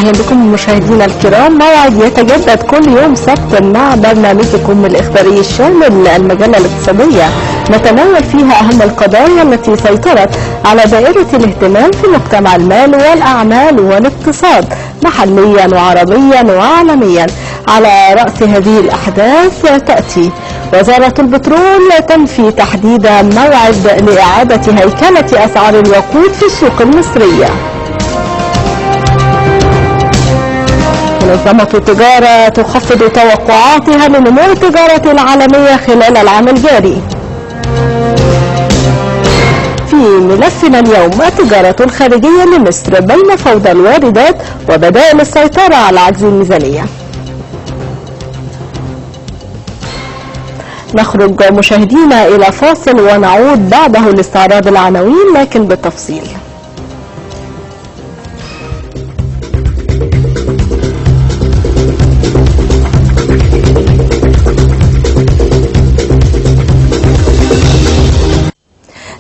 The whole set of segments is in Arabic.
أهلا بكم مشاهدينا الكرام. موعد يتجدد كل يوم سبت مع برنامجكم الإخباري الشامل المجلة الاقتصادية، نتناول فيها أهم القضايا التي سيطرت على دائرة الاهتمام في مجتمع المال والأعمال والاقتصاد محليا وعربيا وعالميا. على رأس هذه الأحداث تأتي وزارة البترول تنفي تحديد موعد لإعادة هيكلة أسعار الوقود في السوق المصرية. منظمة التجارة تخفض توقعاتها لنمو التجارة العالمية خلال العام الجاري. في ملفنا اليوم التجارة الخارجية لمصر بين فوضى الواردات وبدائل السيطرة على عجز الميزانية. نخرج مشاهدينا إلى فاصل ونعود بعده لاستعراض العناوين لكن بالتفصيل.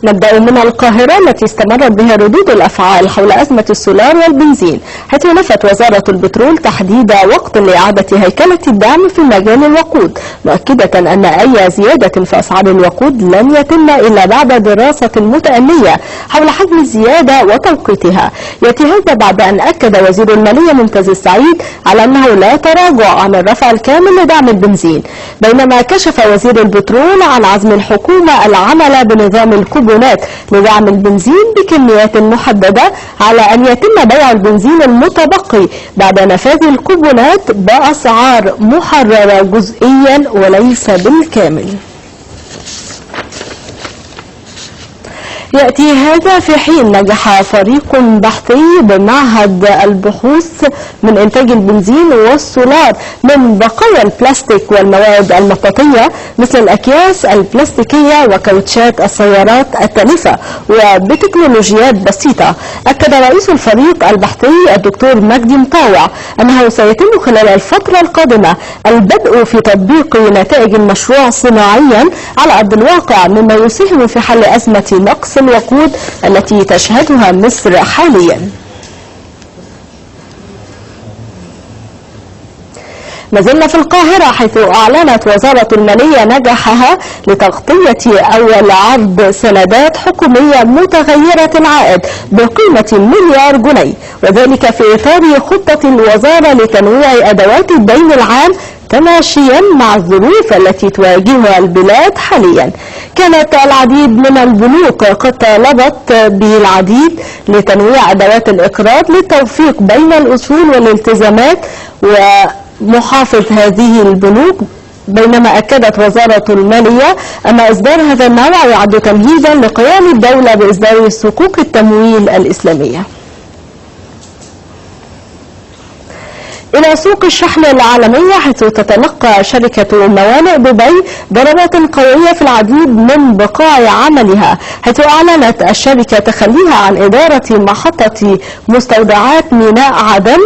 نبدأ من القاهرة التي استمرت بها ردود الأفعال حول أزمة السولار والبنزين، حيث نفت وزارة البترول تحديد وقت لإعادة هيكلة الدعم في مجال الوقود، مؤكدة أن أي زيادة في أسعار الوقود لن يتم إلا بعد دراسة متأنية حول حجم الزيادة وتوقيتها. يأتي هذا بعد أن أكد وزير المالية ممتاز السعيد على أنه لا تراجع عن الرفع الكامل لدعم البنزين، بينما كشف وزير البترول عن عزم الحكومة العمل بنظام الكوبونات لدعم البنزين بكميات محددة على أن يتم بيع البنزين المتبقي بعد نفاذ الكوبونات بأسعار محررة جزئيا وليس بالكامل. يأتي هذا في حين نجح فريق بحثي بمعهد البحوث من إنتاج البنزين والسولار من بقايا البلاستيك والمواد المطاطية مثل الأكياس البلاستيكية وكاوتشات السيارات التالفة وبتكنولوجيات بسيطة. أكد رئيس الفريق البحثي الدكتور مجدي مطاوع أنه سيتم خلال الفترة القادمة البدء في تطبيق نتائج المشروع صناعيا على أرض الواقع، مما يساهم في حل أزمة نقص الوقود التي تشهدها مصر حاليا. ما زلنا في القاهرة، حيث أعلنت وزارة المالية نجاحها لتغطية أول عرض سندات حكومية متغيرة العائد بقيمة مليار جنيه، وذلك في إطار خطة الوزارة لتنويع أدوات الدين العام تماشيا مع الظروف التي تواجهها البلاد حاليا. كانت العديد من البنوك قد طالبت بالعديد لتنويع أدوات الإقراض للتوفيق بين الأصول والالتزامات ومحافظ هذه البنوك، بينما أكدت وزارة المالية أن إصدار هذا النوع يعد تمهيدا لقيام الدولة بإصدار صكوك التمويل الإسلامية. إلى سوق الشحن العالمية، حيث تتلقى شركة موانئ دبي ضربات قوية في العديد من بقاع عملها، حيث أعلنت الشركة تخليها عن إدارة محطة مستودعات ميناء عدن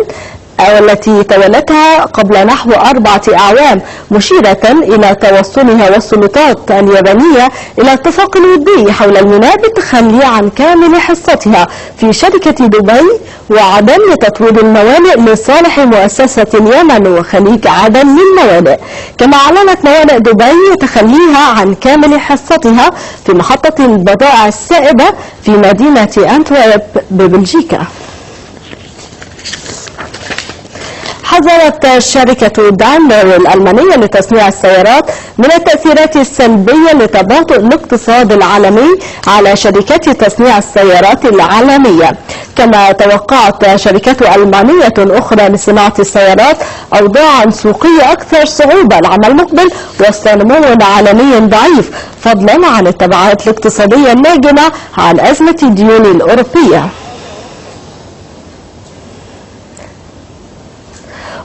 التي تولتها قبل نحو 4 أعوام، مشيرة إلى توصلها والسلطات اليابانية إلى اتفاق ودي حول الميناء بالتخلي عن كامل حصتها في شركة دبي وعدن لتطوير الموانئ لصالح مؤسسة اليمن وخليج عدن للموانئ. كما أعلنت موانئ دبي تخليها عن كامل حصتها في محطة البضائع السائبة في مدينة أنتورب ببلجيكا. حذرت شركة دايملر الألمانية لتصنيع السيارات من التأثيرات السلبية لتباطؤ الاقتصاد العالمي على شركات تصنيع السيارات العالمية. كما توقعت شركات ألمانية أخرى لصناعة السيارات أوضاعا سوقية أكثر صعوبة العام المقبل وسط نمو عالمي ضعيف، فضلا عن التبعات الاقتصادية الناجمة عن أزمة الديون الأوروبية.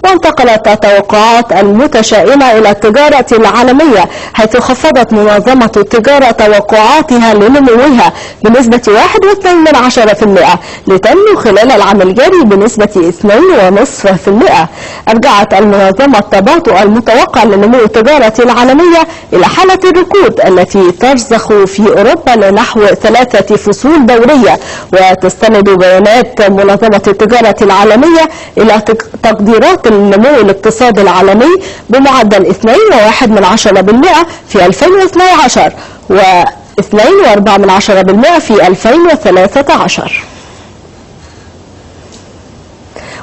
وانتقلت التوقعات المتشائمة إلى التجارة العالمية، حيث خفضت منظمة التجارة توقعاتها لنموها بنسبة 1.2% لتنمو خلال العام الجاري بنسبة 2.5%. أرجعت المنظمة التباطؤ المتوقع لنمو التجارة العالمية إلى حالة الركود التي ترسخ في أوروبا لنحو 3 فصول دورية. وتستند بيانات منظمة التجارة العالمية إلى تقديرات النمو الاقتصادي العالمي بمعدل 2.1% في 2012 و2.4% في 2013.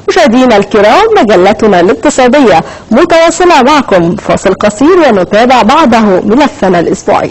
مشاهدينا الكرام، مجلتنا الاقتصادية متواصلة معكم. فاصل قصير ونتابع بعده ملفنا الأسبوعي.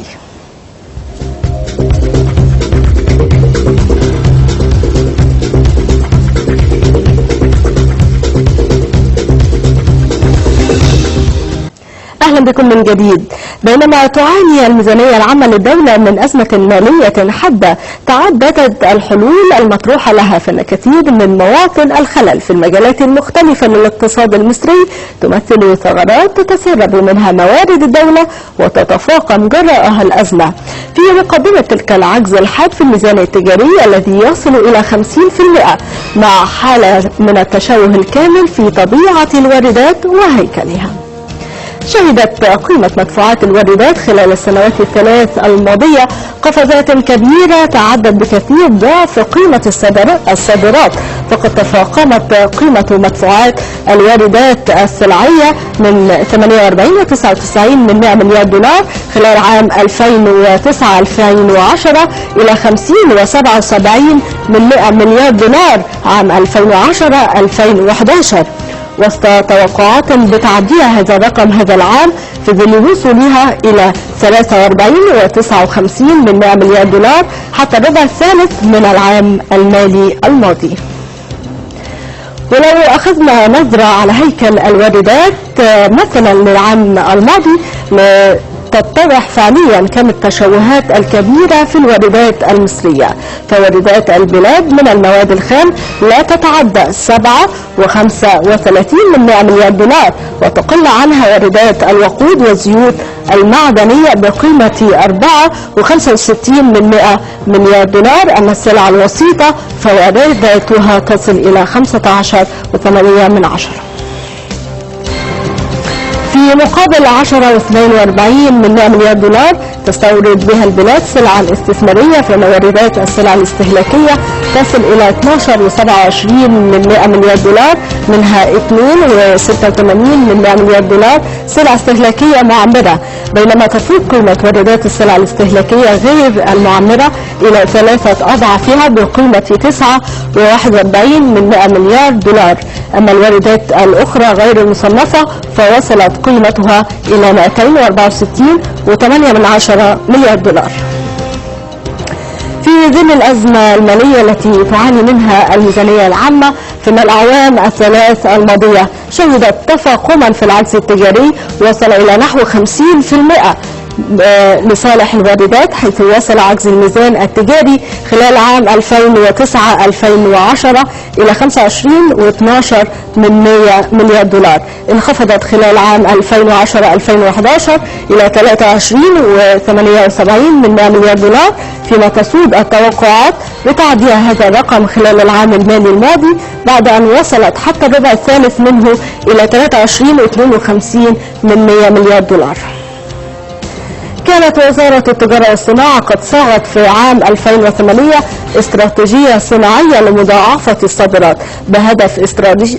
أهلا بكم من جديد. بينما تعاني الميزانية العامة للدولة من أزمة مالية حادة، تعددت الحلول المطروحة لها، فإن كثير من مواطن الخلل في المجالات المختلفة للاقتصاد المصري تمثل ثغرات تتسرب منها موارد الدولة وتتفاقم جراءها الأزمة. في مقدمة تلك العجز الحاد في الميزان التجاري الذي يصل إلى 50%، مع حالة من التشوه الكامل في طبيعة الواردات وهيكلها. شهدت قيمة مدفوعات الواردات خلال السنوات الثلاث الماضية قفزات كبيرة تعدت بكثير ضعف قيمة الصادرات، فقد تفاقمت قيمة مدفوعات الواردات السلعية من 48.99 مليار دولار خلال عام 2009-2010 إلى 50.77 مليار دولار عام 2010-2011، وسط توقعات بتعديها هذا الرقم هذا العام في ظل وصولها إلى 43.59 مليار دولار حتى الربع الثالث من العام المالي الماضي. ولو أخذنا نظرة على هيكل الواردات مثلا للعام الماضي تتضح فعليا كم التشوهات الكبيرة في الواردات المصرية. فواردات البلاد من المواد الخام لا تتعدى 7.35 مليار دولار، وتقل عنها واردات الوقود والزيوت المعدنية بقيمة 4.65 مليار دولار. أما السلع الوسيطة فوارداتها تصل إلى 15.8. في مقابل 10.42 مليار دولار تستورد بها البلاد سلعا استثمارية، فإن واردات السلع الاستهلاكية تصل إلى 12.27 مليار دولار، منها 2.86 مليار دولار سلع استهلاكية معمرة، بينما تفوق قيمة واردات السلع الاستهلاكية غير المعمرة إلى 3 أضعافها بقيمة 9.41 مليار دولار. أما الواردات الأخرى غير المصنفة فوصلت قيمتها إلى 264.8 مليار دولار. في ظل الأزمة المالية التي تعاني منها الميزانية العامة، فإن الأعوام الثلاث الماضية شهدت تفاقما في العجز التجاري وصل إلى نحو 50% لصالح الواردات، حيث وصل عجز الميزان التجاري خلال عام 2009-2010 إلى 25.12 مليار دولار، انخفضت خلال عام 2010-2011 إلى 23.78 مليار دولار، فيما تسود التوقعات بتعديها هذا الرقم خلال العام المالي الماضي بعد أن وصلت حتى الربع الثالث منه إلى 23.52 مليار دولار. كانت وزارة التجارة والصناعة قد صاغت في عام 2008 استراتيجية صناعية لمضاعفة الصادرات بهدف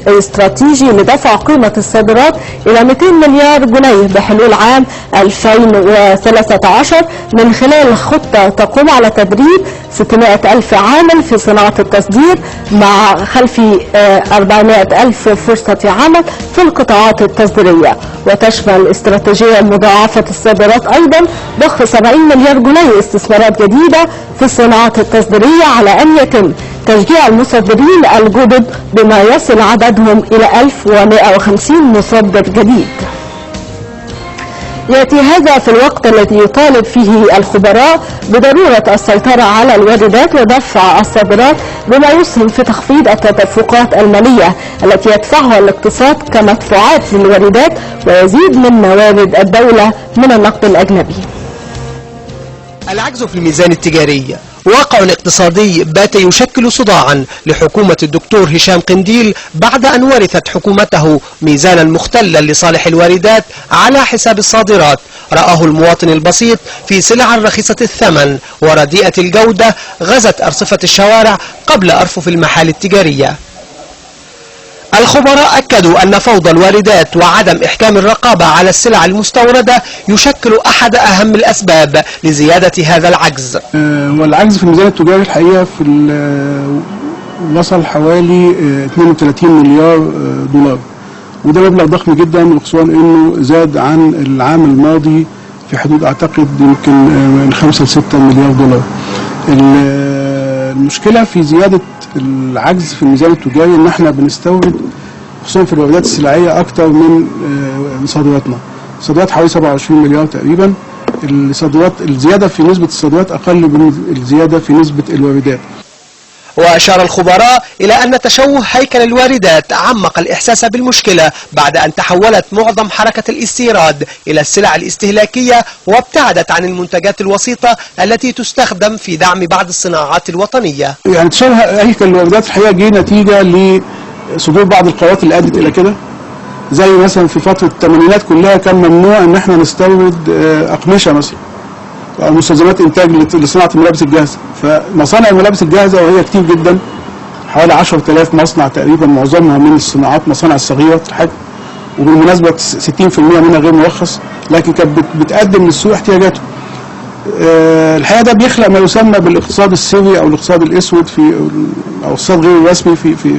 استراتيجي لدفع قيمة الصادرات إلى 200 مليار جنيه بحلول عام 2013 من خلال خطة تقوم على تدريب 600,000 عامل في صناعة التصدير مع خلف 400,000 فرصة عمل في القطاعات التصديرية. وتشمل استراتيجية مضاعفة الصادرات أيضا ضخ 70 مليار جنيه استثمارات جديدة في الصناعات التصديرية، على أن يتم تشجيع المصدرين الجدد بما يصل عددهم إلى 1150 مصدر جديد. يأتي هذا في الوقت الذي يطالب فيه الخبراء بضرورة السيطرة على الواردات ودفع الصادرات بما يسهم في تخفيض التدفقات المالية التي يدفعها الاقتصاد كمدفوعات للواردات ويزيد من موارد الدولة من النقد الأجنبي. العجز في الميزان التجاري واقع اقتصادي بات يشكل صداعا لحكومة الدكتور هشام قنديل بعد أن ورثت حكومته ميزانا مختلا لصالح الواردات على حساب الصادرات رآه المواطن البسيط في سلع رخيصة الثمن ورديئة الجودة غزت أرصفة الشوارع قبل أرفف المحال التجارية. الخبراء أكدوا أن فوضى الواردات وعدم إحكام الرقابة على السلع المستوردة يشكل أحد أهم الأسباب لزيادة هذا العجز. والعجز في الميزان التجاري الحقيقة وصل حوالي 32 مليار دولار، وده مبلغ ضخم جدا، وخصوصا انه زاد عن العام الماضي في حدود اعتقد يمكن من 5 ل 6 مليار دولار. المشكلة في زيادة العجز في الميزان التجاري ان احنا بنستورد خصوصا في الواردات السلعية اكتر من صادراتنا. الصادرات حوالي 27 مليار تقريبا، الزيادة في نسبة الصادرات اقل من الزيادة في نسبة الواردات. وأشار الخبراء إلى أن تشوه هيكل الواردات عمق الإحساس بالمشكلة بعد أن تحولت معظم حركة الاستيراد إلى السلع الاستهلاكية وابتعدت عن المنتجات الوسيطة التي تستخدم في دعم بعض الصناعات الوطنية. يعني تشوه هيكل الواردات الحقيقة جه نتيجة لصدور بعض القرارات اللي أدت إلى كده، زي مثلا في فترة الثمانينات كلها كان ممنوع إن احنا نستورد أقمشة مثلا أو مستلزمات إنتاج لصناعة الملابس الجاهزة. فمصانع الملابس الجاهزة وهي كتير جدا، حوالي 10,000 مصنع تقريبا، معظمها من الصناعات مصانع الصغيرة الحجم، وبالمناسبة 60% منها غير مرخص، لكن كانت بتقدم للسوق احتياجاته. الحقيقة ده بيخلق ما يسمى بالاقتصاد السري أو الاقتصاد الأسود أو الاقتصاد غير الرسمي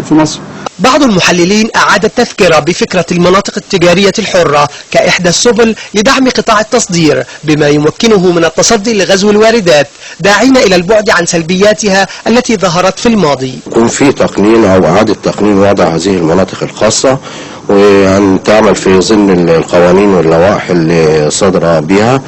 في مصر. بعض المحللين أعاد التذكير بفكرة المناطق التجارية الحرة كإحدى السبل لدعم قطاع التصدير بما يمكنه من التصدي لغزو الواردات، داعين إلى البعد عن سلبياتها التي ظهرت في الماضي. يكون في تقنين أو إعادة تقنين وضع هذه المناطق الخاصة، وأن تعمل في ضمن القوانين واللوائح اللي صادرة بها،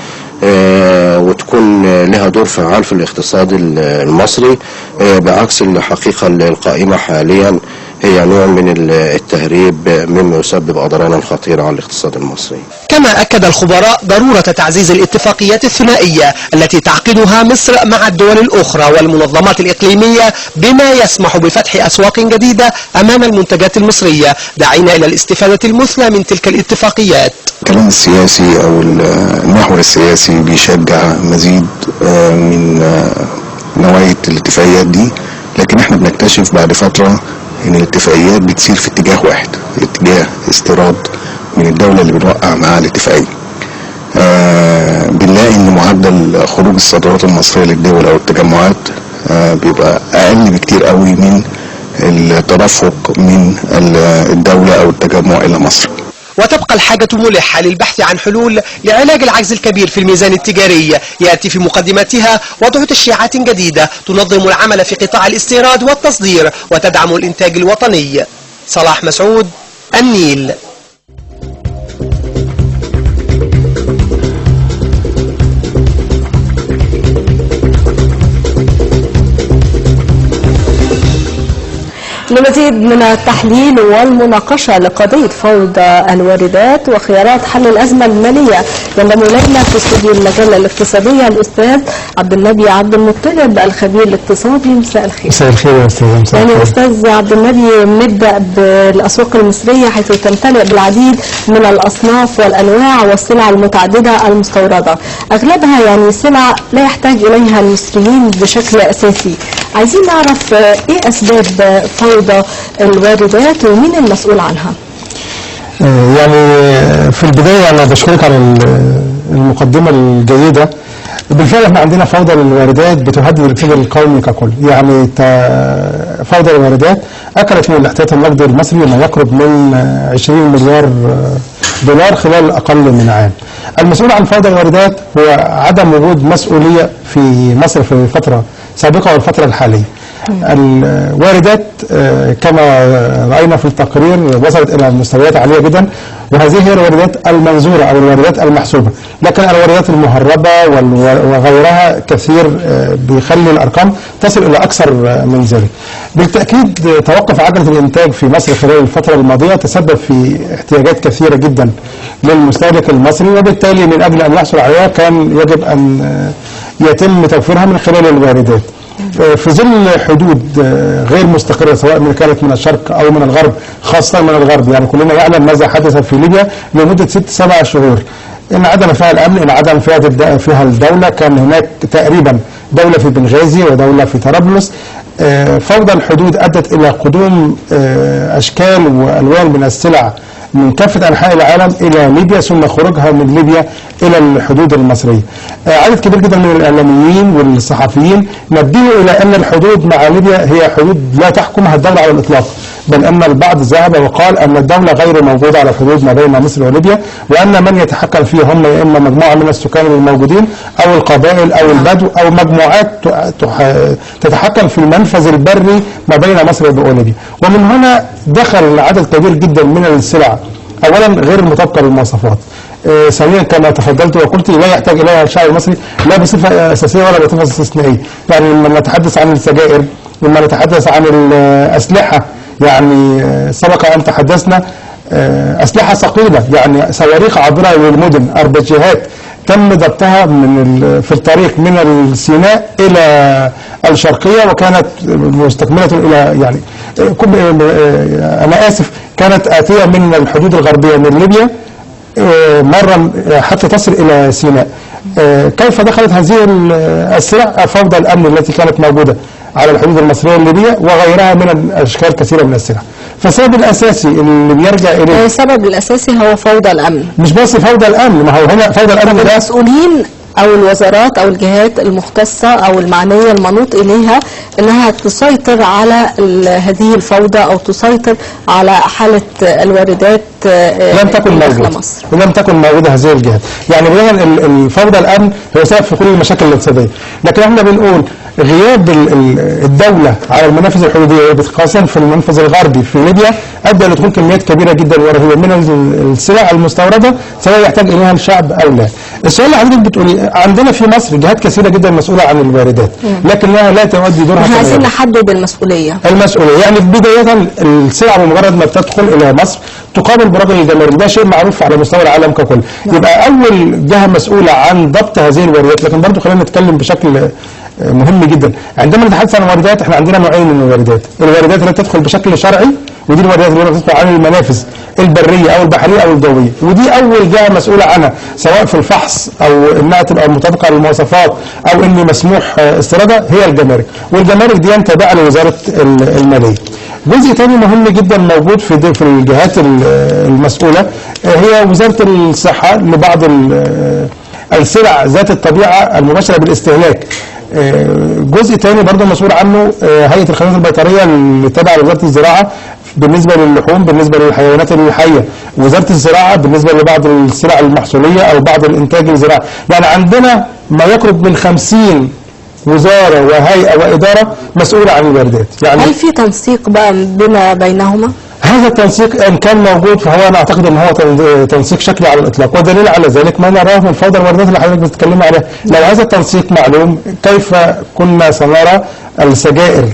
وتكون لها دور فعال في الاقتصاد المصري، بعكس الحقيقة القائمة حاليا هي نوع من التهريب مما يسبب أضرارا خطيرة على الاقتصاد المصري. كما أكد الخبراء ضرورة تعزيز الاتفاقيات الثنائية التي تعقدها مصر مع الدول الأخرى والمنظمات الإقليمية بما يسمح بفتح أسواق جديدة أمام المنتجات المصرية، داعين إلى الاستفادة المثلى من تلك الاتفاقيات. الكلام السياسي أو المحور السياسي بيشجع مزيد من نوعية الاتفاقيات دي، لكن احنا بنكتشف بعد فترة ان الاتفاقيات بتسير في اتجاه واحد، اتجاه استيراد من الدولة اللي بنوقع معاها الاتفاقية. بنلاقي ان معدل خروج الصادرات المصرية للدول او التجمعات بيبقى اقل بكتير قوي من التدفق من الدولة او التجمع الى مصر. وتبقى الحاجة ملحة للبحث عن حلول لعلاج العجز الكبير في الميزان التجاري، يأتي في مقدمتها وضع تشريعات جديدة تنظم العمل في قطاع الاستيراد والتصدير وتدعم الإنتاج الوطني. صلاح مسعود، النيل. لمزيد من التحليل والمناقشة لقضية فوضى الواردات وخيارات حل الأزمة المالية ينضم إلينا في استوديو المجلة الاقتصادية الأستاذ عبد النبي عبد المطلب الخبير الاقتصادي. مساء الخير. مساء الخير يا أستاذ. يعني أستاذ عبد النبي، نبدأ بالأسواق المصرية حيث تمتلئ بالعديد من الأصناف والأنواع والسلع المتعددة المستوردة، أغلبها يعني سلع لا يحتاج إليها المصريين بشكل أساسي. عايزين نعرف إيه أسباب فوضى الواردات ومين المسؤول عنها؟ يعني في البداية أنا بشكرك على المقدمة الجيدة. بالفعل احنا عندنا فوضى الواردات بتهدد الاقتصاد القومي ككل. يعني فوضى الواردات أكلت من الاحتياط النقدي المصري ما يقرب من 20 مليار دولار خلال أقل من عام. المسؤول عن فوضى الواردات هو عدم وجود مسؤولية في مصر في فترة سابقة والفترة الحالية. الواردات كما رأينا في التقرير وصلت إلى مستويات عالية جدا، وهذه هي الواردات المنظورة أو الواردات المحسوبة، لكن الواردات المهربة وغيرها كثير بيخلي الأرقام تصل إلى أكثر من ذلك. بالتأكيد توقف عجلة الإنتاج في مصر خلال الفترة الماضية تسبب في احتياجات كثيرة جدا للمستهلك المصري، وبالتالي من أجل أن يحصل عليها كان يجب أن يتم توفيرها من خلال الواردات. في ظل حدود غير مستقرة سواء كانت من الشرق أو من الغرب، خاصة من الغرب، يعني كلنا يعلم ماذا حدث في ليبيا لمدة 6-7 شهور، إن عدم فيها الأمن، إن عدم فيها الدولة، كان هناك تقريبا دولة في بنغازي ودولة في طرابلس. فوضى الحدود أدت إلى قدوم أشكال وألوان من السلع من كافة أنحاء العالم إلى ليبيا، ثم خروجها من ليبيا إلى الحدود المصرية. عدد كبير جدا من الإعلاميين والصحفيين نبهوا إلى أن الحدود مع ليبيا هي حدود لا تحكمها الدولة على الإطلاق، بل أن البعض ذهب وقال أن الدولة غير موجودة على الحدود ما بين مصر وليبيا، وأن من يتحكم فيه هم يا إما مجموعة من السكان الموجودين أو القبائل أو البدو أو مجموعات تتحكم في المنفذ البري ما بين مصر وليبيا. ومن هنا دخل عدد كبير جدا من السلع، أولا غير المطابقة للمواصفات، ثانيا كما تفضلت وقلت لا يحتاج إليها الشعب المصري لا بصفة أساسية ولا بصفة استثنائية. يعني لما نتحدث عن السجائر، لما نتحدث عن الأسلحة، يعني سبق أن تحدثنا أسلحة ثقيلة، يعني صواريخ عابرة للمدن، أربجيهات تم ضبطها في الطريق من السيناء إلى الشرقية، وكانت مستكملة إلى يعني أنا آسف كانت آتية من الحدود الغربية من ليبيا مرة حتى تصل إلى سيناء. كيف دخلت هذه السلع؟ فوضى الأمن التي كانت موجودة على الحدود المصرية الليبية وغيرها من أشكال كثيرة من السلع. فالسبب الأساسي اللي بيرجع إليه، السبب الأساسي هو فوضى الأمن. مش بس فوضى الأمن، ما هو هنا فوضى الأمن ده المسؤولين أو الوزارات أو الجهات المختصة أو المعنية المنوط إليها أنها تسيطر على هذه الفوضى أو تسيطر على حالة الواردات لم تكن موجودة مصر. ولم تكن موجودة هذه الجهات. يعني بداية الفوضى الأمن هو سبب في كل المشاكل الاقتصادية، لكن احنا بنقول غياب الدولة على المنافذ الحدودية خاصة في المنفذ الغربي في ليبيا أدى لدخول كميات كبيرة جدا ورهيبة من السلع المستوردة سواء يحتاج إليها الشعب أو لا. السؤال اللي حضرتك بتقولي عندنا في مصر جهات كثيرة جدا مسؤولة عن الواردات، لكنها لا تؤدي دورها. احنا عايزين نحدد المسؤولية. يعني بداية السلع بمجرد ما بتدخل إلى مصر تقابل برجل الجمارك، ده شيء معروف على مستوى العالم ككل. يبقى أول جهة مسؤولة عن ضبط هذه الواردات، لكن برضه خلينا نتكلم بشكل مهم جدا. عندما نتحدث عن الواردات احنا عندنا نوعين من الواردات، الواردات اللي تدخل بشكل شرعي، ودي الواردات اللي بتدخل عن المنافذ البريه او البحريه او الجويه، ودي اول جهه مسؤوله عنها سواء في الفحص او انها تبقى مطابقه للمواصفات او ان مسموح استيرادها، هي الجمارك، والجمارك دي تابعه لوزاره الماليه. جزء ثاني مهم جدا موجود في الجهات المسؤوله هي وزاره الصحه لبعض السلع ذات الطبيعه المباشره بالاستهلاك. جزء ثاني برضه مسؤول عنه هيئه الخدمات البيطريه اللي تابعه لوزاره الزراعه بالنسبه للحوم، بالنسبه للحيوانات الحيه، وزاره الزراعه بالنسبه لبعض السلع المحصوليه او بعض الانتاج الزراعي. يعني عندنا ما يقرب من 50 وزاره وهيئه واداره مسؤوله عن الواردات. يعني هل في تنسيق بقى بينهما؟ هذا التنسيق ان كان موجود فهو انا اعتقد ان هو تنسيق شكلي على الاطلاق، ودليل على ذلك ما نراه من فوضى الواردات اللي حضرتك بتتكلم عليها. لو هذا التنسيق معلوم كيف كنا سنرى السجائر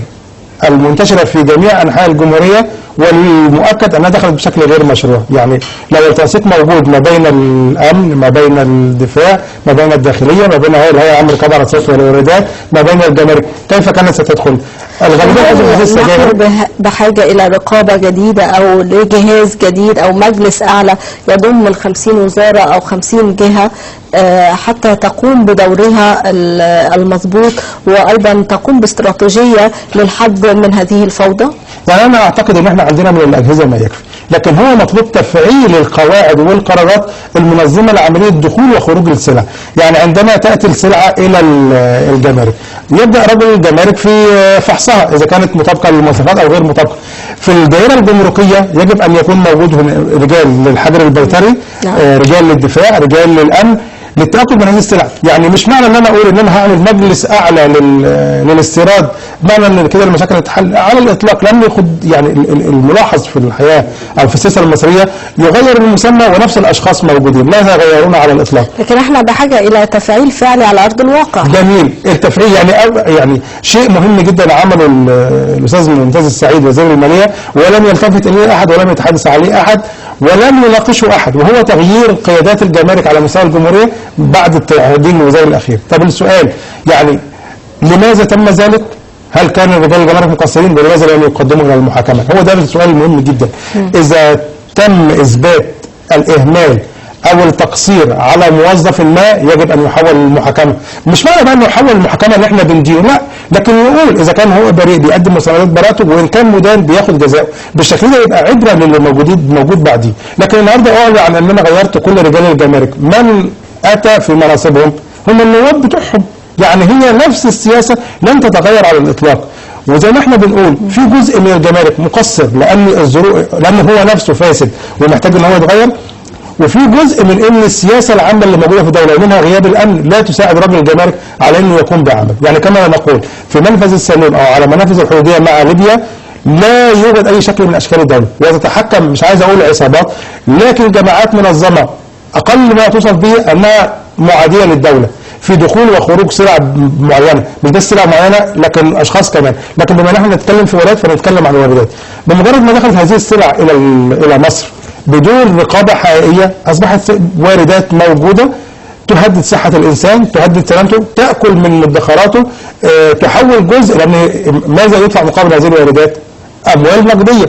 المنتشره في جميع انحاء الجمهوريه والمؤكد انها دخلت بشكل غير مشروع. يعني لو التنسيق موجود ما بين الامن، ما بين الدفاع، ما بين الداخليه، ما بين الهيئه العامه للرقابه على الاسواق والواردات، ما بين الجمارك، كيف كانت ستدخل؟ نحن بحاجة إلى رقابة جديدة أو لجهاز جديد أو مجلس أعلى يضم ال 50 وزارة أو 50 جهة حتى تقوم بدورها المضبوط وأيضا تقوم باستراتيجية للحد من هذه الفوضى. يعني أنا أعتقد أن احنا عندنا من الأجهزة ما يكفي، لكن هو مطلوب تفعيل القواعد والقرارات المنظمة لعملية دخول وخروج السلع. يعني عندما تأتي السلعة إلى الجمارك يبدأ رجل الجمارك في فحصها إذا كانت مطابقة للمواصفات أو غير مطابقة. في الدائرة الجمركية يجب أن يكون موجود رجال للحجر البيطري، رجال للدفاع، رجال للأمن، للتاكد من هذه السلع. يعني مش معنى ان انا اقول ان انا هعمل مجلس اعلى للاستيراد معنى ان كده المشاكل هتتحل على الاطلاق. لم ياخد يعني الملاحظ في الحياه او في السياسه المصريه يغير المسمى ونفس الاشخاص موجودين، لا يغيرون على الاطلاق. لكن احنا بحاجه الى تفعيل فعلي على ارض الواقع. جميل، التفعيل يعني شيء مهم جدا عمله الاستاذ ممتاز السعيد وزير الماليه، ولم يلتفت اليه احد ولم يتحدث عليه احد ولم يناقشه احد، وهو تغيير قيادات الجمارك على مستوى الجمهوريه بعد التعديل الوزاري الاخير. طب السؤال يعني لماذا تم ذلك؟ هل كان رجال الجمارك مقصرين ولماذا لم يقدموا الى المحاكمه؟ هو ده السؤال المهم جدا. اذا تم اثبات الاهمال او التقصير على موظف ما يجب ان يحول للمحاكمه. مش معنى بقى انه يحول للمحاكمه ان احنا بندينه، لا، لكن نقول اذا كان هو بريء بيقدم مستندات براءته، وان كان مدان بياخد جزاءه. بالشكل ده يبقى عبره للي موجود بعديه. لكن النهارده اعلن عن ان انا غيرت كل رجال الجمارك، من اتى في مناصبهم هم النواب بتوعهم. يعني هي نفس السياسه لن تتغير على الاطلاق. وزي ما احنا بنقول في جزء من الجمارك مقصر لان هو نفسه فاسد ومحتاج ان هو يتغير، وفي جزء من ان السياسه العامه اللي موجوده في الدوله ومنها غياب الامن لا تساعد رجل الجمارك على انه يقوم بعمل. يعني كما نقول في منفذ السلول او على منافذ الحدوديه مع ليبيا لا يوجد اي شكل من اشكال الدوله، وتتحكم مش عايز اقول عصابات لكن جماعات منظمه اقل ما توصف به انها معاديه للدوله في دخول وخروج سلع معينه، مش بس سلع معينه لكن اشخاص كمان. لكن بما ان احنا نتكلم في واردات فنتكلم عن الواردات. بمجرد ما دخلت هذه السلع الى مصر بدون رقابه حقيقيه اصبحت واردات موجوده تهدد صحه الانسان، تهدد سلامته، تاكل من مدخراته، تحول جزء. لان ماذا يدفع مقابل هذه الواردات؟ اموال نقديه،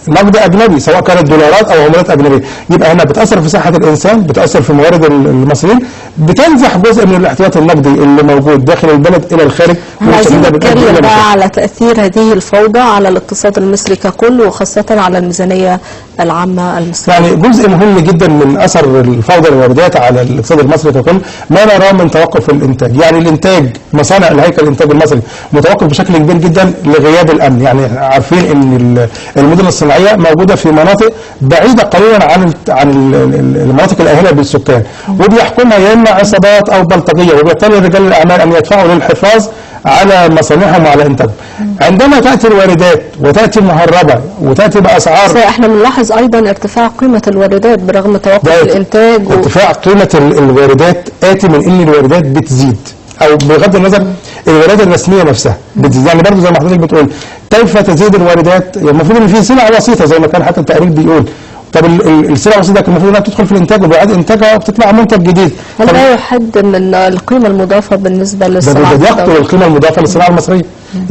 نقد اجنبي سواء كانت دولارات او عملات اجنبيه. يبقى هنا بتاثر في صحه الانسان، بتاثر في موارد المصريين، بتنزح جزء من الاحتياطي النقدي اللي موجود داخل البلد الى الخارج. عايزين نتكلم بقى على تاثير هذه الفوضى على الاقتصاد المصري ككل وخاصه على الميزانيه العامه المصريه. يعني جزء مهم جدا من اثر الفوضى الواردات على الاقتصاد المصري ككل ما نراه من توقف الانتاج. يعني الانتاج مصانع الهيكل الانتاج المصري متوقف بشكل كبير جدا لغياب الامن. يعني عارفين ان المدن الصناعيه موجوده في مناطق بعيده قليلا عن المناطق الاهله بالسكان، وبيحكمها يا اما عصابات او بلطجيه، وبالتالي رجال الاعمال ان يدفعوا للحفاظ على مصانعهم وعلى انتاجهم. عندما تاتي الواردات وتاتي مهربه وتاتي باسعار، احنا بنلاحظ ايضا ارتفاع قيمه الواردات برغم توقف الانتاج. ارتفاع قيمه الواردات اتي من ان الواردات بتزيد، او بغض النظر الواردات الرسميه نفسها بتزيد. يعني برضه زي ما حضرتك بتقول كيف تزيد الواردات؟ المفروض ان في سلع وسيطه زي ما كان حتى التقرير بيقول. طب السلع الوسيطه المفروض انها تدخل في الانتاج وبعد انتاجها بتطلع منتج جديد. هل ده يحد من القيمه المضافه بالنسبه للصناعه؟ ده يقتل القيمه المضافه للصناعه المصريه.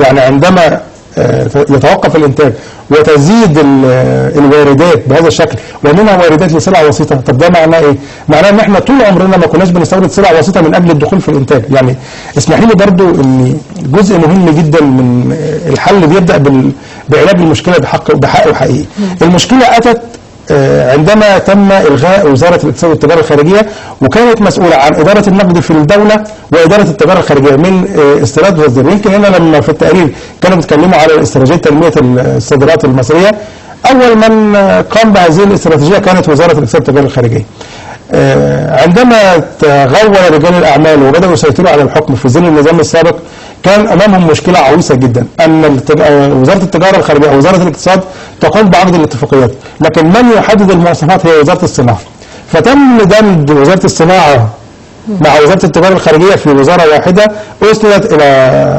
يعني عندما يتوقف الانتاج وتزيد الواردات بهذا الشكل ومنها واردات لسلع وسيطه، طب ده معناه ايه؟ معناه ان احنا طول عمرنا ما كناش بنستورد سلع وسيطه من اجل الدخول في الانتاج. يعني اسمحي لي برضو ان جزء مهم جدا من الحل بيبدا بعلاج المشكله بحق حقيقي. المشكله اتت عندما تم الغاء وزاره الاقتصاد والتجاره الخارجيه، وكانت مسؤوله عن اداره النقد في الدوله واداره التجاره الخارجيه من استيراد وتصدير. يمكن هنا لما في التقرير كانوا بيتكلموا على استراتيجيه تنميه الصادرات المصريه، اول من قام بهذه الاستراتيجيه كانت وزاره الاقتصاد والتجاره الخارجيه. عندما تغول رجال الاعمال وبداوا يسيطروا على الحكم في ظل النظام السابق، كان امامهم مشكله عويصه جدا ان وزاره التجاره الخارجيه او وزاره الاقتصاد تقوم بعقد الاتفاقيات، لكن من يحدد المواصفات هي وزاره الصناعه. فتم دمج وزاره الصناعه مع وزاره التجاره الخارجيه في وزاره واحده اسندت الى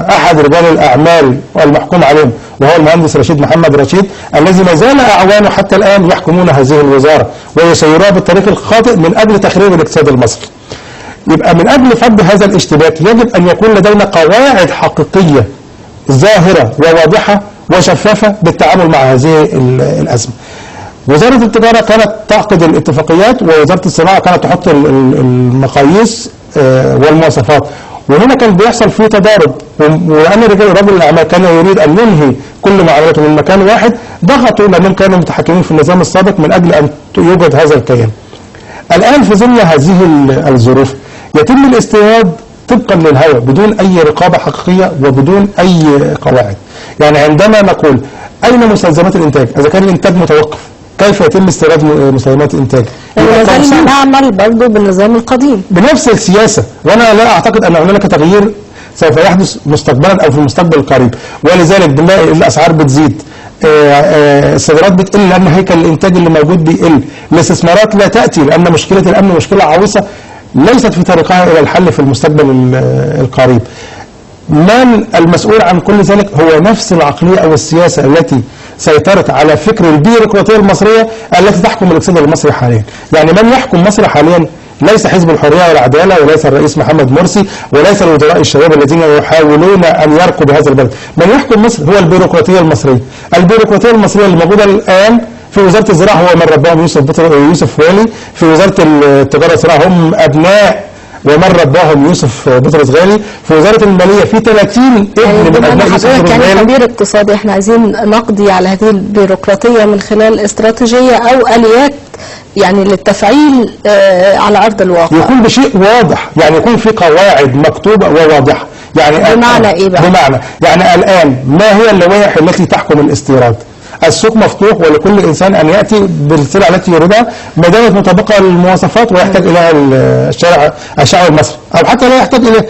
احد رجال الاعمال المحكوم عليهم وهو المهندس رشيد محمد رشيد، الذي ما زال اعوانه حتى الان يحكمون هذه الوزاره ويسيروها بالطريق الخاطئ من اجل تخريب الاقتصاد المصري. يبقى من اجل فض هذا الاشتباك يجب ان يكون لدينا قواعد حقيقيه ظاهره وواضحه وشفافه بالتعامل مع هذه الازمه. وزاره التجاره كانت تعقد الاتفاقيات ووزاره الصناعه كانت تحط المقاييس والمواصفات، وهنا كان بيحصل فيه تضارب. وان رجل الاعمال كان يريد ان ينهي كل معاملاته من مكان واحد، ضغطوا لانهم كانوا متحكمين في النظام السابق من اجل ان يوجد هذا الكيان. الان في ظل هذه الظروف يتم الاستيراد طبقا للهوى بدون اي رقابه حقيقيه وبدون اي قواعد. يعني عندما نقول اين مستلزمات الانتاج؟ اذا كان الانتاج متوقف كيف يتم استيراد مسلمات انتاج؟ ولا زلنا نعمل برضه بالنظام القديم بنفس السياسه، وانا لا اعتقد ان هناك تغيير سوف يحدث مستقبلا او في المستقبل القريب، ولذلك بنلاقي الاسعار بتزيد، الصادرات بتقل لان هيكل الانتاج اللي موجود بيقل، الاستثمارات لا تاتي لان مشكله الامن مشكله عويصه ليست في طريقها الى الحل في المستقبل القريب. من المسؤول عن كل ذلك هو نفس العقليه او السياسه التي سيطرت على فكر البيروقراطيه المصريه التي تحكم الاقتصاد المصري حاليا. يعني من يحكم مصر حاليا ليس حزب الحريه والعداله، وليس الرئيس محمد مرسي، وليس الوزراء الشباب الذين يحاولون ان يرقوا بهذا البلد. من يحكم مصر هو البيروقراطيه المصريه. البيروقراطيه المصريه اللي موجوده الان في وزاره الزراعه هو من رباهم يوسف والي، في وزاره التجاره والصناعه هم ابناء ومن رباهم يوسف بطرس غالي، في وزاره الماليه في 30 ابن من ابناء يوسف بطرس غالي. يعني خبير اقتصادي، احنا عايزين نقضي على هذه البيروقراطيه من خلال استراتيجيه او اليات يعني للتفعيل على ارض الواقع. يكون بشيء واضح، يعني يكون في قواعد مكتوبه وواضحه. يعني بمعنى ايه بقى؟ بمعنى يعني الان ما هي اللوائح التي تحكم الاستيراد؟ السوق مفتوح ولكل انسان ان ياتي بالسلع التي يريدها ما دامت مطابقه للمواصفات ويحتاج اليها الشعب المصري او حتى لا يحتاج اليها.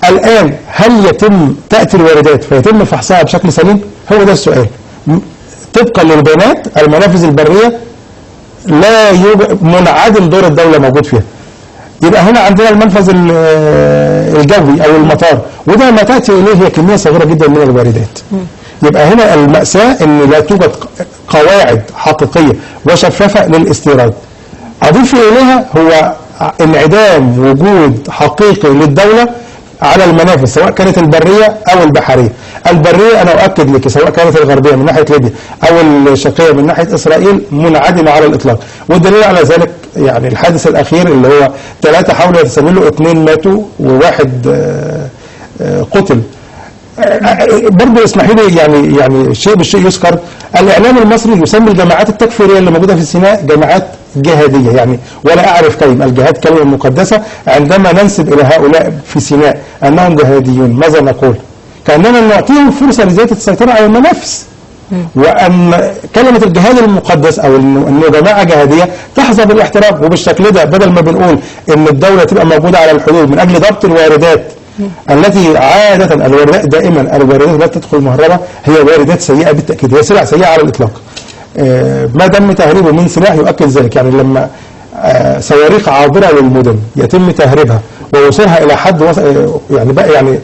الان هل يتم تاتي الواردات فيتم فحصها بشكل سليم؟ هو ده السؤال. طبقا للبيانات المنافذ البريه لا يوجد، منعدم دور الدوله موجود فيها. يبقى هنا عندنا المنفذ الجوي او المطار، وده ما تاتي اليه هي كميه صغيره جدا من الواردات. يبقى هنا المأساة ان لا توجد قواعد حقيقية وشفافة للاستيراد. اضيف اليها هو انعدام وجود حقيقي للدولة على المنافذ سواء كانت البرية او البحرية. البرية انا اؤكد لك سواء كانت الغربية من ناحية ليبيا او الشرقية من ناحية اسرائيل منعدمة على الاطلاق، والدليل على ذلك يعني الحادث الاخير اللي هو 3 حاولوا يتسللوا 2 ماتوا وواحد قتل. برضه اسمحي لي يعني شيء بالشيء يذكر، الاعلام المصري يسمي الجماعات التكفيريه اللي موجوده في سيناء جماعات جهاديه، يعني ولا اعرف كلمه الجهاد كلمه مقدسه، عندما ننسب الى هؤلاء في سيناء انهم جهاديون ماذا نقول؟ كاننا نعطيهم فرصه لزياده السيطره على المنافس. وان كلمه الجهاد المقدس او انه جماعه جهاديه تحظى بالاحترام، وبالشكل ده بدل ما بنقول ان الدوله تبقى موجوده على الحدود من اجل ضبط الواردات التي عادة الواردات دائما الواردات لا تدخل مهربة، هي واردات سيئة بالتأكيد، هي سلع سيئة على الإطلاق. ما دام تهريبه من سلاح يؤكد ذلك. يعني لما صواريخ عابرة للمدن يتم تهريبها ووصولها إلى حد يعني بقى يعني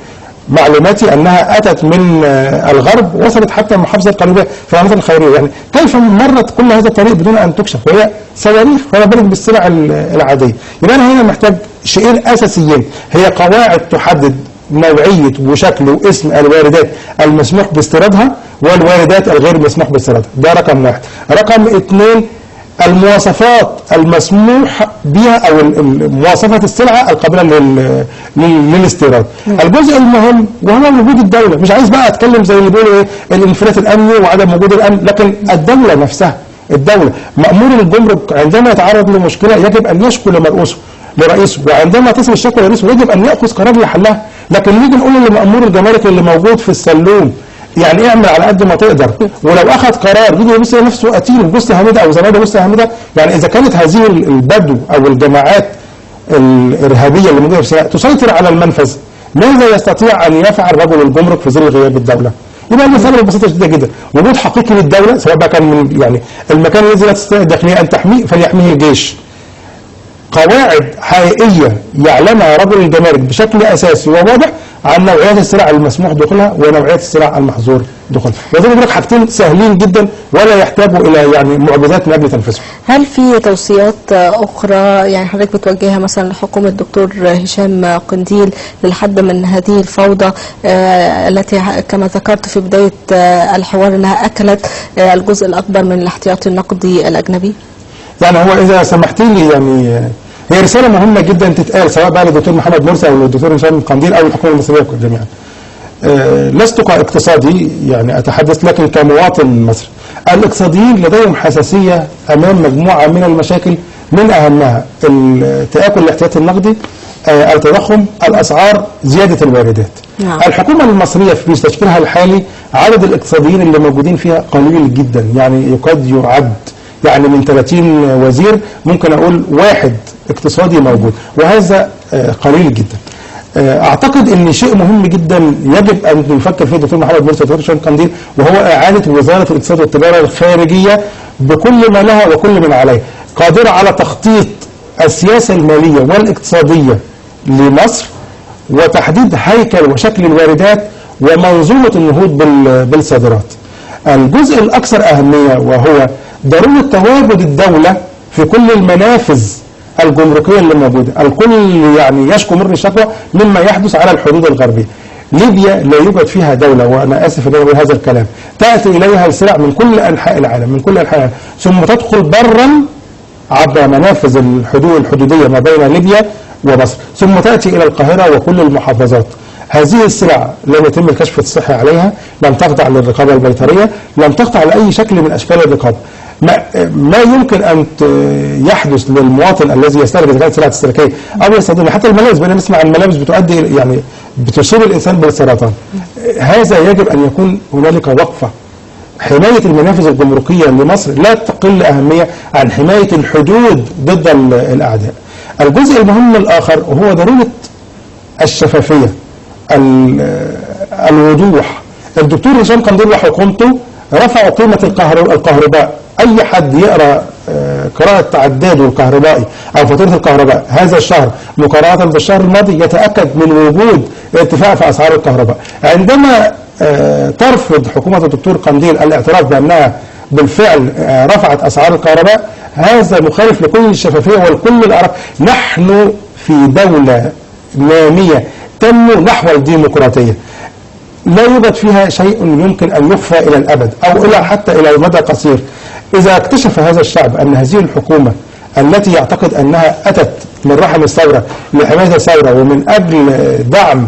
معلوماتي أنها أتت من الغرب وصلت حتى المحافظة القريبة في المناطق الخيرية. يعني كيف مرت كل هذا الطريق بدون أن تكشف وهي صواريخ، فما بالك بالسلع العادية؟ يبقى أنا هنا محتاج شيئين أساسيين، هي قواعد تحدد نوعية وشكل واسم الواردات المسموح باستيرادها والواردات الغير مسموح باستيرادها. ده رقم 1. رقم 2 المواصفات المسموح بها او مواصفات السلعه القابله للاستيراد. الجزء المهم وهو وجود الدوله، مش عايز بقى اتكلم زي اللي بيقولوا ايه الانفلات الامني وعدم وجود الامن، لكن الدوله نفسها، الدوله مأمور الجمرك عندما يتعرض لمشكله يجب ان يشكو لرئيسه، وعندما تصل الشكوى لرئيسه يجب ان ياخذ قرار لحلها. لكن نيجي نقول لمأمور الجمارك اللي موجود في السلوم يعني اعمل على قد ما تقدر، ولو اخذ قرار يجي يبص لنفسه قتيل بوسط هامده او زمايله بوسط هامده. يعني اذا كانت هذه البدو او الجماعات الارهابيه اللي موجوده في سيناء تسيطر على المنفذ، ماذا يستطيع ان يفعل رجل الجمرك في ظل غياب الدوله؟ يبقى المساله ببساطه شديده جدا، وجود حقيقي للدوله سواء بقى كان من يعني المكان الذي لا تستطيع الداخليه ان تحميه فليحميه الجيش. قواعد حقيقيه يعلمها رجل الجمارك بشكل اساسي وواضح عن نوعيات السلع المسموح دخولها ونوعيات السلع المحظور دخولها. وزي ما بقول لك حاجتين سهلين جدا ولا يحتاجوا الى يعني معجزات من اجل تنفيذهم. هل في توصيات اخرى يعني حضرتك بتوجهها مثلا لحكومه الدكتور هشام قنديل للحد من هذه الفوضى التي كما ذكرت في بدايه الحوار انها اكلت الجزء الاكبر من الاحتياطي النقدي الاجنبي؟ يعني هو اذا سمحت لي يعني هي رساله مهمه جدا تتقال سواء بقى للدكتور محمد مرسي او للدكتور هشام قنديل او الحكومه المصريه جميعا. لست كاقتصادي يعني اتحدث، لكن كمواطن مصري. الاقتصاديين لديهم حساسيه امام مجموعه من المشاكل، من اهمها تآكل الاحتياطي النقدي، التضخم، الاسعار، زياده الواردات. الحكومه المصريه في تشكيلها الحالي عدد الاقتصاديين اللي موجودين فيها قليل جدا، يعني يكاد يعد يعني من 30 وزير ممكن أقول واحد اقتصادي موجود، وهذا قليل جدا. أعتقد أن شيء مهم جدا يجب أن يفكر فيه الدكتور محمد مرسي والدكتور هشام قنديل، وهو إعادة وزارة الاقتصاد والتجارة الخارجية بكل ما لها وكل من عليها، قادرة على تخطيط السياسة المالية والاقتصادية لمصر، وتحديد هيكل وشكل الواردات ومنظومة النهوض بالصادرات. الجزء الأكثر أهمية وهو ضرورة تواجد الدولة في كل المنافذ الجمركية اللي موجودة. الكل يعني يشكو مر الشكوى مما يحدث على الحدود الغربية. ليبيا لا يوجد فيها دولة، وأنا آسف أن أقول هذا الكلام، تأتي إليها السلع من كل أنحاء العالم، من كل أنحاء العالم، ثم تدخل برا عبر منافذ الحدودية ما بين ليبيا ومصر، ثم تأتي إلى القاهرة وكل المحافظات. هذه السلع لم يتم الكشف الصحي عليها، لم تخضع للرقابة البيطرية، لم تخضع لأي شكل من أشكال الرقابة. ما يمكن أن يحدث للمواطن الذي يستخدم إذا كانت سلعة استهلاكية أو يستخدم حتى الملابس، بقينا نسمع عن الملابس بتؤدي يعني بتصيب الإنسان بالسرطان. هذا يجب أن يكون هنالك وقفة. حماية المنافذ الجمركية لمصر لا تقل أهمية عن حماية الحدود ضد الأعداء. الجزء المهم الآخر هو ضرورة الشفافية، الوضوح. الدكتور هشام قنديل وحكومته رفعوا قيمة الكهرباء. أي حد يقرأ قراءة تعداده الكهربائي أو فاتورة الكهرباء هذا الشهر مقارنة بالشهر الماضي يتأكد من وجود ارتفاع في أسعار الكهرباء. عندما ترفض حكومة الدكتور قنديل الاعتراف بأنها بالفعل رفعت أسعار الكهرباء، هذا مخالف لكل الشفافية والكل الأعراف. نحن في دولة نامية تنمو نحو الديمقراطية، لا يوجد فيها شيء يمكن أن يخفى إلى الأبد أو إلى حتى إلى المدى القصير. إذا اكتشف هذا الشعب أن هذه الحكومة التي يعتقد أنها أتت من رحم الثورة لحماية الثورة ومن أجل دعم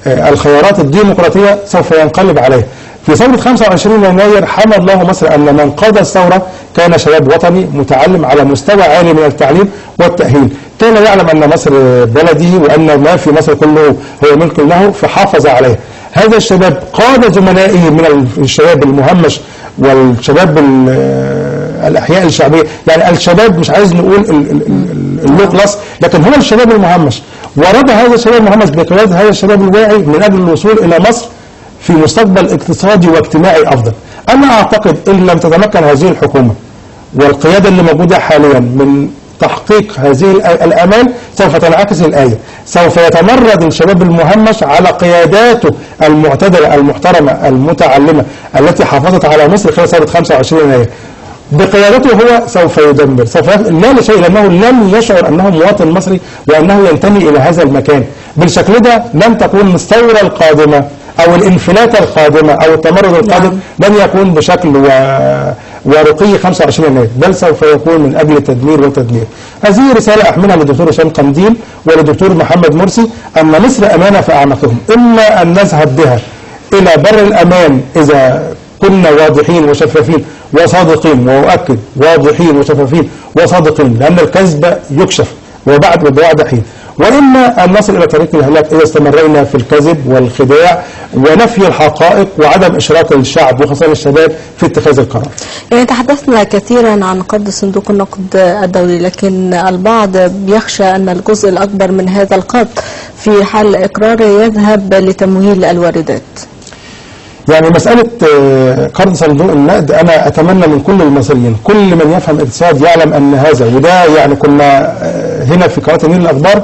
الخيارات الديمقراطية سوف ينقلب عليها. في ثورة 25 يناير حمد الله مصر أن من قاد الثورة كان شباب وطني متعلم على مستوى عالي من التعليم والتأهيل، كان يعلم أن مصر بلده وأن ما في مصر كله هو ملك له فحافظ عليه. هذا الشباب قاد زملائه من الشباب المهمش والشباب الأحياء الشعبية، يعني الشباب مش عايز نقول اللو كلاس، لكن هو الشباب المهمش، ورد هذا الشباب المهمش بقيادة هذا الشباب الواعي من أجل الوصول إلى مصر في مستقبل اقتصادي واجتماعي أفضل. أنا أعتقد إن لم تتمكن هذه الحكومة والقيادة اللي موجودة حاليا من تحقيق هذه الآمال سوف تنعكس الآية، سوف يتمرد الشباب المهمش على قياداته المعتدلة المحترمة المتعلمة التي حافظت على مصر خلال ثورة 25 يناير. بقيادته هو سوف يدمر، لا لشيء، لأنه لم يشعر أنه مواطن مصري وأنه ينتمي إلى هذا المكان. بالشكل ده لن تكون الثورة القادمة أو الانفلات القادمة أو التمرد القادم لن يكون بشكل ورقي 25 يناير، بل سوف يكون من أجل التدمير والتدمير. هذه رسالة أحملها للدكتور هشام قنديل وللدكتور محمد مرسي أن مصر أمانة في أعماقهم، إما أن نذهب بها إلى بر الأمان إذا كنا واضحين وشفافين وصادقين، وأؤكد واضحين وشفافين وصادقين، لأن الكذب يكشف وبعد حين، وإما أن نصل إلى طريق الهلاك إذا استمرينا في الكذب والخداع ونفي الحقائق وعدم إشراك الشعب وخاصة الشباب في اتخاذ القرار. يعني تحدثنا كثيرا عن قرض صندوق النقد الدولي، لكن البعض يخشى أن الجزء الأكبر من هذا القرض في حال إقراره يذهب لتمويل الواردات. يعني مسألة قرض صندوق النقد أنا أتمنى من كل المصريين، كل من يفهم اقتصاد يعلم أن هذا، وده يعني كنا هنا في قناة النيل الأخبار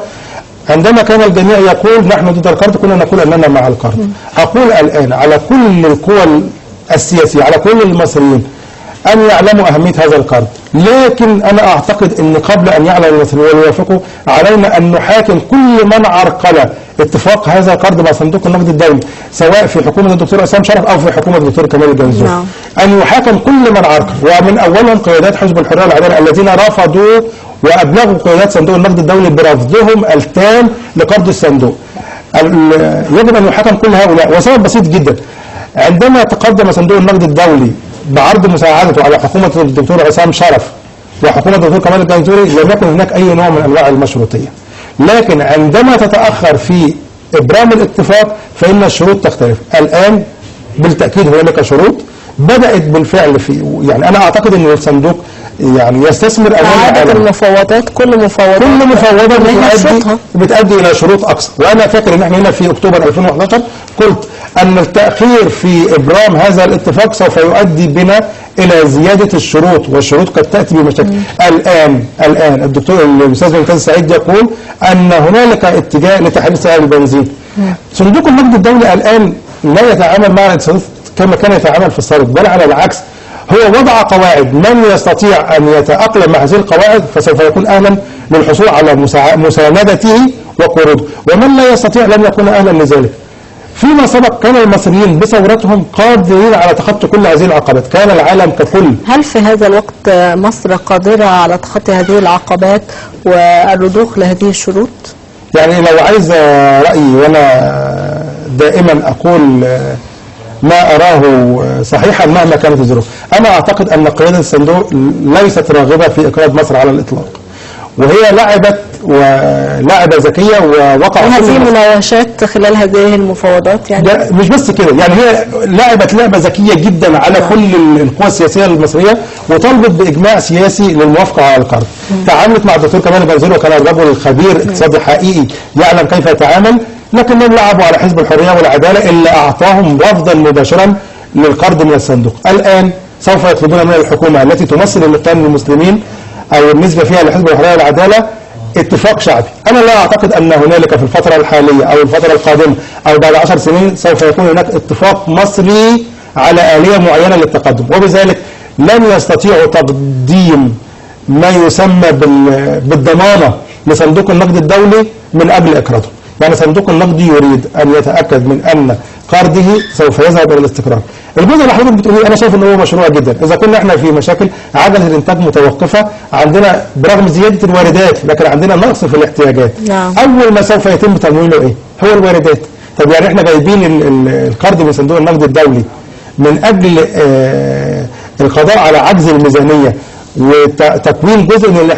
عندما كان الجميع يقول نحن ضد القرض كنا نقول أننا مع القرض. أقول الآن على كل القوى السياسية، على كل المصريين أن يعلموا أهمية هذا القرض، لكن أنا أعتقد أن قبل أن يعلم المصريين ويوافقوا علينا أن نحاكم كل من عرقل اتفاق هذا القرض مع صندوق النقد الدولي، سواء في حكومة الدكتور عصام شرف أو في حكومة الدكتور كمال الجنزوري. أن يحاكم كل من عرقل، ومن أولهم قيادات حزب الحرية والعدالة الذين رفضوا وأبلغوا قيادات صندوق النقد الدولي برفضهم التام لقرض الصندوق. يجب أن يحاكم كل هؤلاء، وسبب بسيط جدا. عندما تقدم صندوق النقد الدولي بعرض مساعدته على حكومة الدكتور عصام شرف وحكومة الدكتور كمال الجنزوري لم يكن هناك أي نوع من أنواع المشروطية، لكن عندما تتأخر في إبرام الاتفاق فإن الشروط تختلف. الآن بالتأكيد هناك شروط بدأت بالفعل في، يعني أنا أعتقد أن الصندوق يعني يستثمر اموال عادة العالم. المفاوضات كل مفاوضات بتؤدي الى شروط اقصى، وانا فاكر ان احنا هنا في اكتوبر 2011 قلت ان التاخير في ابرام هذا الاتفاق سوف يؤدي بنا الى زياده الشروط، والشروط قد تاتي بمشاكل. الان الدكتور الاستاذ ممتاز سعيد يقول ان هنالك اتجاه لتحرير سعر البنزين. صندوق النقد الدولي الان لا يتعامل مع الاقتصادات كما كان يتعامل في السابق، بل على العكس، هو وضع قواعد، من يستطيع أن يتأقلم مع هذه القواعد فسوف يكون أهلا للحصول على مساندته وقروضه، ومن لا يستطيع لن يكون أهلا لذلك. فيما سبق كان المصريين بثورتهم قادرين على تخطي كل هذه العقبات، كان العالم ككل. هل في هذا الوقت مصر قادرة على تخطي هذه العقبات والرضوخ لهذه الشروط؟ يعني لو عايز رأيي، وأنا دائما أقول ما أراه صحيحا مهما كانت الظروف، أنا أعتقد أن قيادة الصندوق ليست راغبة في إقراض مصر على الإطلاق، وهي لعبة ذكية ووقع هذه مناوشات خلال هذه المفاوضات يعني مش بس كده، يعني هي لعبة ذكية جدا على كل القوى السياسية المصرية، وطلبت بإجماع سياسي للموافقة على القرض. تعاملت مع الدكتور كمال بنزير، وكان الرجل خبير اقتصادي حقيقي يعلم كيف يتعامل، لكنهم لعبوا على حزب الحرية والعدالة اللي أعطاهم رفضا مباشرا للقرض من الصندوق. الآن سوف يطلبون من الحكومة التي تمثل الإخوان المسلمين أو النسبة فيها لحزب الحرية والعدالة اتفاق شعبي. أنا لا أعتقد أن هنالك في الفترة الحالية أو الفترة القادمة أو بعد 10 سنين سوف يكون هناك اتفاق مصري على آلية معينة للتقدم، وبذلك لن يستطيعوا تقديم ما يسمى بالضمانة لصندوق النقد الدولي من قبل إقراضه. يعني صندوق النقد يريد أن يتأكد من أن قرضه سوف يذهب إلى الاستقرار. الجزء اللي حضرتك بتقوليه أنا شايف إن هو مشروع جدا. إذا كنا إحنا في مشاكل عجلة الإنتاج متوقفة عندنا برغم زيادة الواردات، لكن عندنا نقص في الاحتياجات. أول ما سوف يتم تمويله إيه؟ هو الواردات. طب يعني إحنا جايبين القرض من صندوق النقد الدولي من أجل القضاء على عجز الميزانية وتكوين جزء من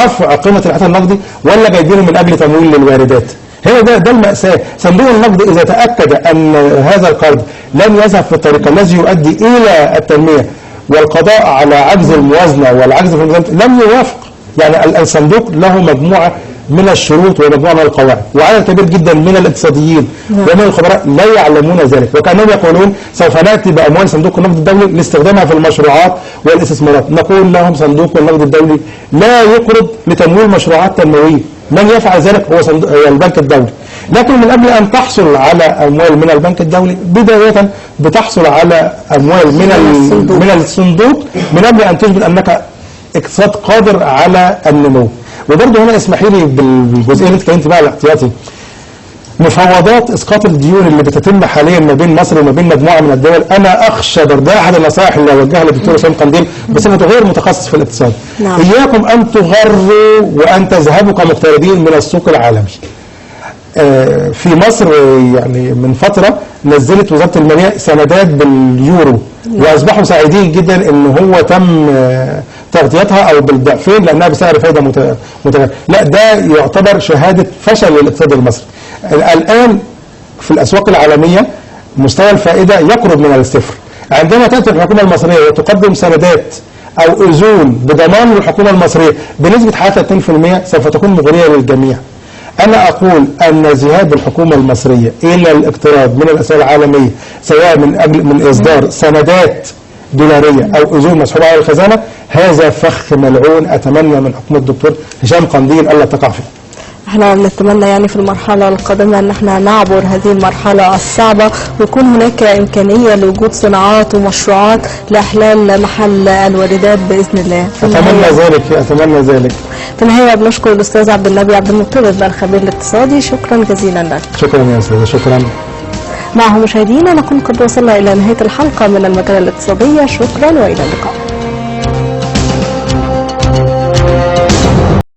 رفع قيمة الاحتياط النقدي، ولا جايبينه من أجل تمويل للواردات؟ هنا ده المأساة. صندوق النقد إذا تأكد أن هذا القرض لن يذهب في الطريق الذي يؤدي إلى التنمية والقضاء على عجز الموازنة والعجز في الميزانية لم يوافق. يعني الصندوق له مجموعة من الشروط ومجموعة من القواعد، وعدد كبير جدا من الاقتصاديين ومن الخبراء لا يعلمون ذلك، وكانهم يقولون سوف نأتي بأموال صندوق النقد الدولي لاستخدامها في المشروعات والاستثمارات. نقول لهم صندوق النقد الدولي لا يقرض لتمويل مشروعات تنموية، من يفعل ذلك هو البنك الدولي. لكن من قبل أن تحصل على أموال من البنك الدولي بداية بتحصل على أموال من الصندوق من قبل أن تثبت أنك اقتصاد قادر على النمو. وبرضه هنا اسمحي لي بالجزئيه اللي اتكلمت بقى على الاحتياطي، مفاوضات اسقاط الديون اللي بتتم حاليا ما بين مصر وما بين مجموعه من الدول، انا اخشى ده احد النصائح اللي اوجهها للدكتور هشام قنديل بصفته غير متخصص في الاقتصاد. اياكم ان تغروا وان تذهبوا كمقترضين من السوق العالمي. في مصر يعني من فتره نزلت وزاره الماليه سندات باليورو، واصبحوا سعيدين جدا ان هو تم تغطيتها او بالضعفين لانها بسعر فايده متغير. لا، ده يعتبر شهاده فشل للاقتصاد المصري. الان في الاسواق العالميه مستوى الفائده يقرب من الصفر. عندما تاتي الحكومه المصريه وتقدم سندات او اذون بضمان الحكومه المصريه بنسبه حتى 2% سوف تكون مغريه للجميع. أنا أقول أن ذهاب الحكومة المصرية إلى الاقتراض من الأسواق العالمية سواء من إصدار سندات دولارية أو أذون مسحوبة على الخزانة، هذا فخ ملعون أتمنى من حكومة الدكتور هشام قنديل ألا تقع فيه. احنا بنتمنى يعني في المرحلة القادمة ان احنا نعبر هذه المرحلة الصعبة ويكون هناك امكانية لوجود صناعات ومشروعات لاحلال محل الواردات باذن الله. اتمنى ذلك. في النهاية بنشكر الاستاذ عبد النبي عبد المطلب الخبير الاقتصادي، شكرا جزيلا لك. شكرا يا استاذ، شكرا. معه مشاهدينا نكون قد وصلنا الى نهاية الحلقة من المجلة الاقتصادية، شكرا والى اللقاء.